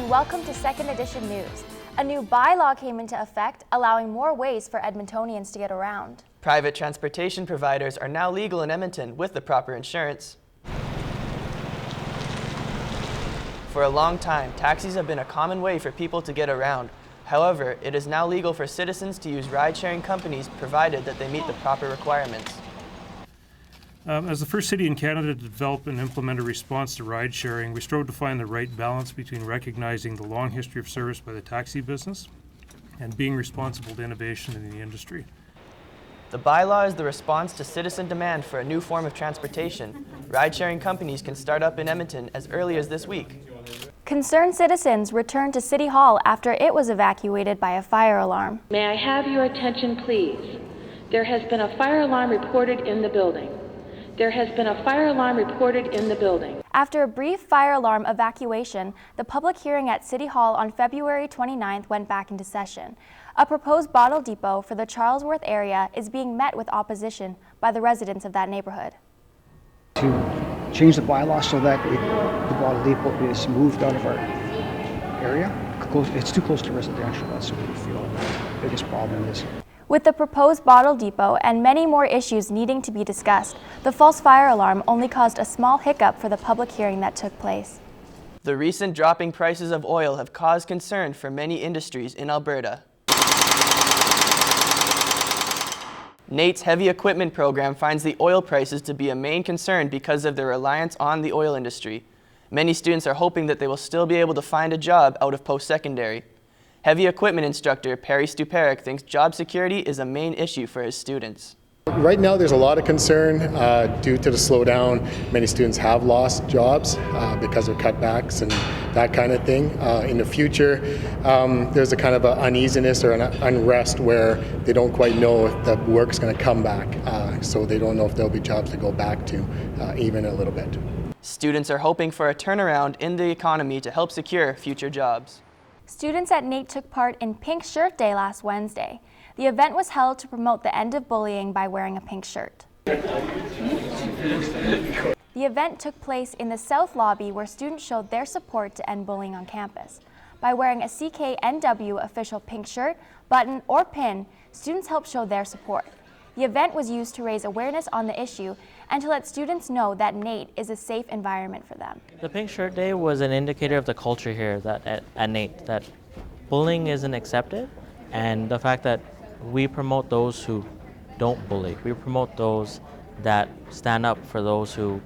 and welcome to Second Edition News. A new bylaw came into effect, allowing more ways for Edmontonians to get around. Private transportation providers are now legal in Edmonton with the proper insurance. For a long time, taxis have been a common way for people to get around. However, it is now legal for citizens to use ride-sharing companies provided that they meet the proper requirements. As the first city in Canada to develop and implement a response to ride-sharing, we strove to find the right balance between recognizing the long history of service by the taxi business and being responsible to innovation in the industry. The bylaw is the response to citizen demand for a new form of transportation. Ride-sharing companies can start up in Edmonton as early as this week. Concerned citizens returned to City Hall after it was evacuated by a fire alarm. May I have your attention, please? There has been a fire alarm reported in the building. There has been a fire alarm reported in the building. After a brief fire alarm evacuation, the public hearing at City Hall on February 29th went back into session. A proposed bottle depot for the Charlesworth area is being met with opposition by the residents of that neighborhood. To change the bylaw so that the bottle depot is moved out of our area. It's too close to residential, that's what we feel the biggest problem is. With the proposed bottle depot and many more issues needing to be discussed, the false fire alarm only caused a small hiccup for the public hearing that took place. The recent dropping prices of oil have caused concern for many industries in Alberta. NAIT's heavy equipment program finds the oil prices to be a main concern because of their reliance on the oil industry. Many students are hoping that they will still be able to find a job out of post-secondary. Heavy equipment instructor Perry Stuparik thinks job security is a main issue for his students. Right now there's a lot of concern due to the slowdown. Many students have lost jobs because of cutbacks and that kind of thing. In the future, there's a kind of an uneasiness or an unrest where they don't quite know if the work's going to come back. So they don't know if there'll be jobs to go back to, even a little bit. Students are hoping for a turnaround in the economy to help secure future jobs. Students at NAIT took part in Pink Shirt Day last Wednesday. The event was held to promote the end of bullying by wearing a pink shirt. The event took place in the South Lobby where students showed their support to end bullying on campus. By wearing a CKNW official pink shirt, button, or pin, students helped show their support. The event was used to raise awareness on the issue and to let students know that NAIT is a safe environment for them. The Pink Shirt Day was an indicator of the culture here at NAIT, that bullying isn't accepted, and the fact that we promote those who don't bully. We promote those that stand up for those who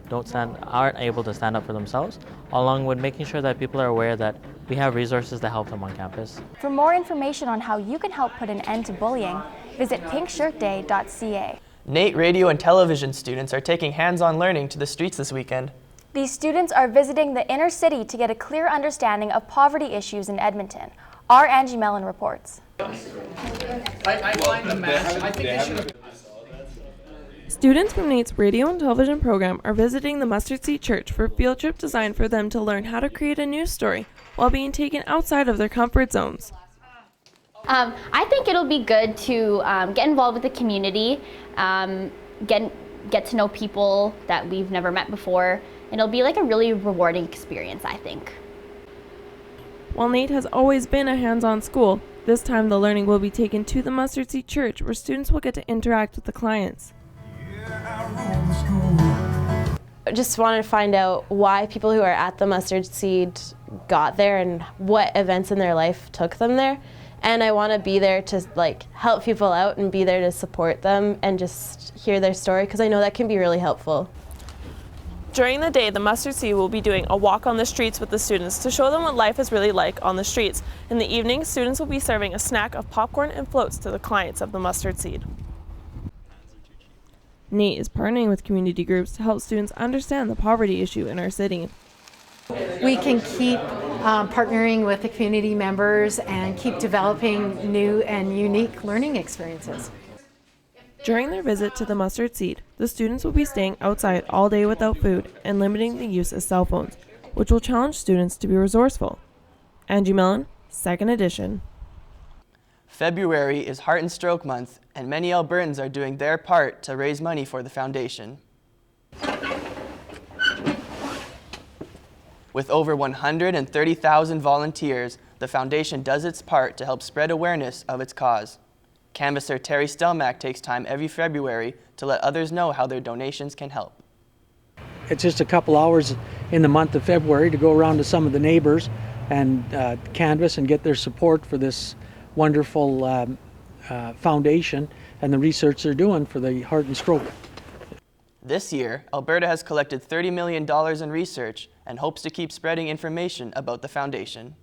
aren't able to stand up for themselves, along with making sure that people are aware that we have resources to help them on campus. For more information on how you can help put an end to bullying, visit pinkshirtday.ca. NAIT radio and television students are taking hands-on learning to the streets this weekend. These students are visiting the inner city to get a clear understanding of poverty issues in Edmonton. Our Angie Mellon reports. Students from NAIT's radio and television program are visiting the Mustard Seed Church for a field trip designed for them to learn how to create a news story while being taken outside of their comfort zones. I think it'll be good to get involved with the community, get to know people that we've never met before, and it'll be like a really rewarding experience, I think. While NAIT has always been a hands-on school, this time the learning will be taken to the Mustard Seed Church where students will get to interact with the clients. I just wanted to find out why people who are at the Mustard Seed got there and what events in their life took them there. And I want to be there to help people out and be there to support them and just hear their story because I know that can be really helpful. During the day, the Mustard Seed will be doing a walk on the streets with the students to show them what life is really like on the streets. In the evening, students will be serving a snack of popcorn and floats to the clients of the Mustard Seed. NAIT is partnering with community groups to help students understand the poverty issue in our city. We can keep partnering with the community members and keep developing new and unique learning experiences. During their visit to the Mustard Seed, the students will be staying outside all day without food and limiting the use of cell phones, which will challenge students to be resourceful. Angie Mellon, Second Edition. February is Heart and Stroke Month, and many Albertans are doing their part to raise money for the foundation. With over 130,000 volunteers, the foundation does its part to help spread awareness of its cause. Canvasser Terry Stelmack takes time every February to let others know how their donations can help. It's just a couple hours in the month of February to go around to some of the neighbors and canvass and get their support for this wonderful foundation and the research they're doing for the heart and stroke. This year, Alberta has collected $30 million in research and hopes to keep spreading information about the foundation.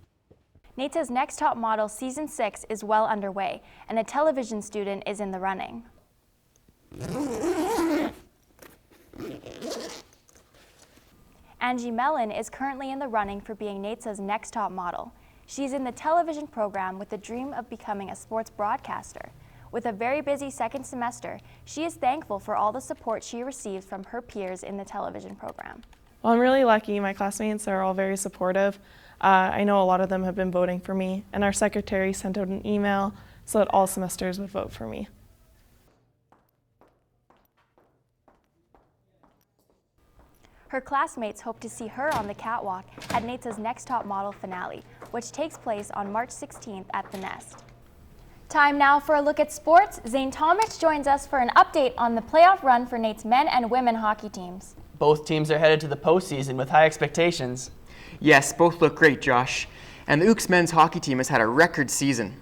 NATE's Next Top Model Season 6 is well underway, and a television student is in the running. Angie Mellon is currently in the running for being NATE's Next Top Model. She's in the television program with the dream of becoming a sports broadcaster. With a very busy second semester, she is thankful for all the support she receives from her peers in the television program. Well, I'm really lucky. My classmates are all very supportive. I know a lot of them have been voting for me, and our secretary sent out an email so that all semesters would vote for me. Her classmates hope to see her on the catwalk at NATE's Next Top Model finale, which takes place on March 16th at the Nest. Time now for a look at sports. Zane Tomich joins us for an update on the playoff run for NATE's men and women hockey teams. Both teams are headed to the postseason with high expectations. Yes, both look great, Josh. And the Ooks men's hockey team has had a record season.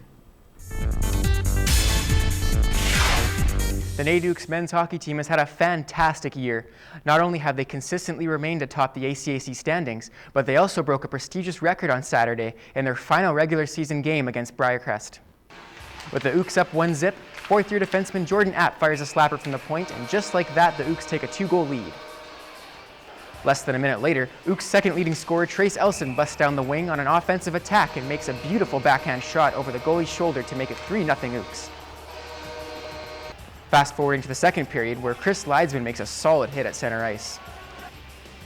The NATE Ooks men's hockey team has had a fantastic year. Not only have they consistently remained atop the ACAC standings, but they also broke a prestigious record on Saturday in their final regular season game against Briarcrest. With the Ooks up 1-0, fourth-year defenseman Jordan App fires a slapper from the point, and just like that, the Ooks take a 2-goal lead. Less than a minute later, Ooks' second leading scorer Trace Elson busts down the wing on an offensive attack and makes a beautiful backhand shot over the goalie's shoulder to make it 3-0 Ooks. Fast forwarding to the second period, where Chris Leidsman makes a solid hit at center ice.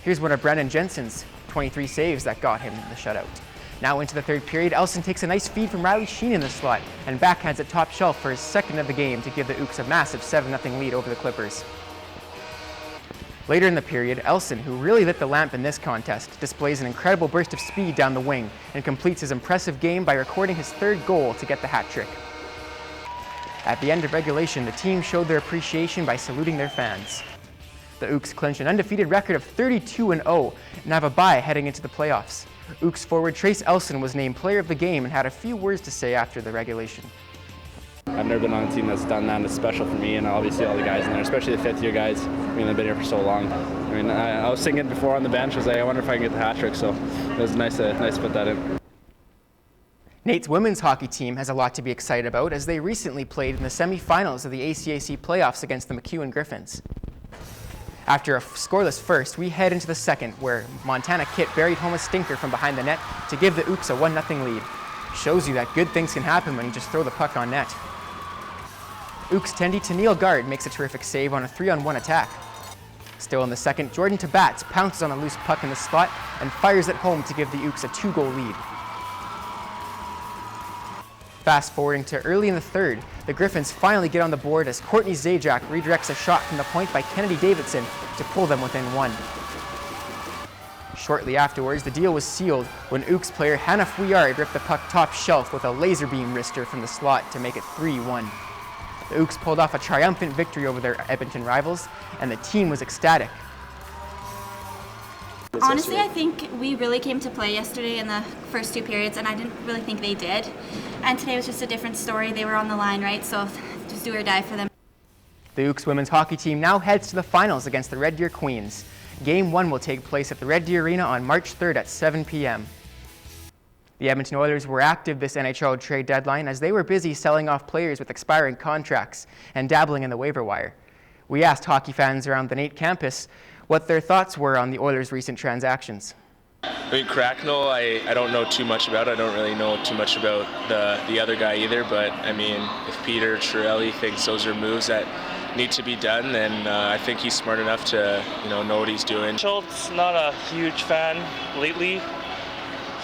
Here's one of Brennan Jensen's 23 saves that got him the shutout. Now into the third period, Elson takes a nice feed from Riley Sheen in the slot and backhands it top shelf for his second of the game to give the Ooks a massive 7-0 lead over the Clippers. Later in the period, Elson, who really lit the lamp in this contest, displays an incredible burst of speed down the wing and completes his impressive game by recording his third goal to get the hat trick. At the end of regulation, the team showed their appreciation by saluting their fans. The Ooks clinched an undefeated record of 32-0 and have a bye heading into the playoffs. Ooks forward Trace Elson was named player of the game and had a few words to say after the regulation. I've never been on a team that's done that, and it's special for me and obviously all the guys in there, especially the fifth-year guys. I mean, they've been here for so long. I mean, I was thinking before on the bench, I was like, I wonder if I can get the hat trick, so it was nice to put that in. NATE's women's hockey team has a lot to be excited about as they recently played in the semifinals of the ACAC playoffs against the MacEwan Griffins. After a scoreless first, we head into the second, where Montana Kit buried home a stinker from behind the net to give the Ooks a 1-0 lead. Shows you that good things can happen when you just throw the puck on net. Ooks Tendi Tennille Guard makes a terrific save on a 3-on-1 attack. Still in the second, Jordan Tabats pounces on a loose puck in the slot and fires it home to give the Ooks a 2-goal lead. Fast forwarding to early in the third, the Griffins finally get on the board as Courtney Zajac redirects a shot from the point by Kennedy Davidson to pull them within one. Shortly afterwards, the deal was sealed when Ooks player Hannah Fouillard ripped the puck top shelf with a laser beam wrister from the slot to make it 3-1. The Ooks pulled off a triumphant victory over their Edmonton rivals, and the team was ecstatic. Honestly, I think we really came to play yesterday in the first two periods, and I didn't really think they did. And today was just a different story. They were on the line, right? So just do or die for them. The Ooks women's hockey team now heads to the finals against the Red Deer Queens. Game 1 will take place at the Red Deer Arena on March 3rd at 7 p.m. The Edmonton Oilers were active this NHL trade deadline as they were busy selling off players with expiring contracts and dabbling in the waiver wire. We asked hockey fans around the NATE campus what their thoughts were on the Oilers' recent transactions. I mean, Cracknell, I don't know too much about. I don't really know too much about the other guy either, but I mean, if Peter Chiarelli thinks those are moves that need to be done, then I think he's smart enough to know what he's doing. Schultz, not a huge fan lately,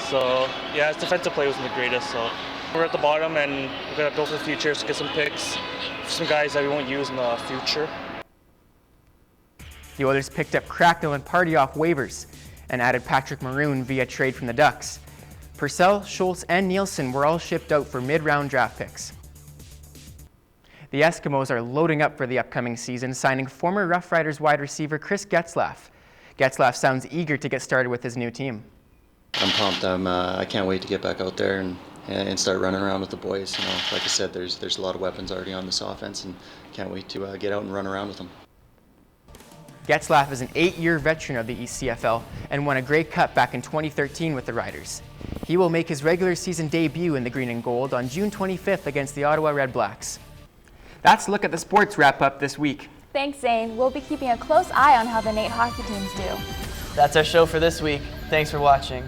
so yeah, his defensive play wasn't the greatest, so we're at the bottom and we're going to build for the future, so get some picks, some guys that we won't use in the future. The Oilers picked up Cracknell and Party off waivers, and added Patrick Maroon via trade from the Ducks. Purcell, Schultz, and Nielsen were all shipped out for mid-round draft picks. The Eskimos are loading up for the upcoming season, signing former Rough Riders wide receiver Chris Getzlaff. Getzlaff sounds eager to get started with his new team. I'm pumped. I can't wait to get back out there and start running around with the boys. You know, like I said, there's a lot of weapons already on this offense, and can't wait to get out and run around with them. Getzlaff is an 8-year veteran of the East CFL and won a Grey Cup back in 2013 with the Riders. He will make his regular season debut in the green and gold on June 25th against the Ottawa Red Blacks. That's a look at the sports wrap-up this week. Thanks, Zane. We'll be keeping a close eye on how the NAIT hockey teams do. That's our show for this week. Thanks for watching.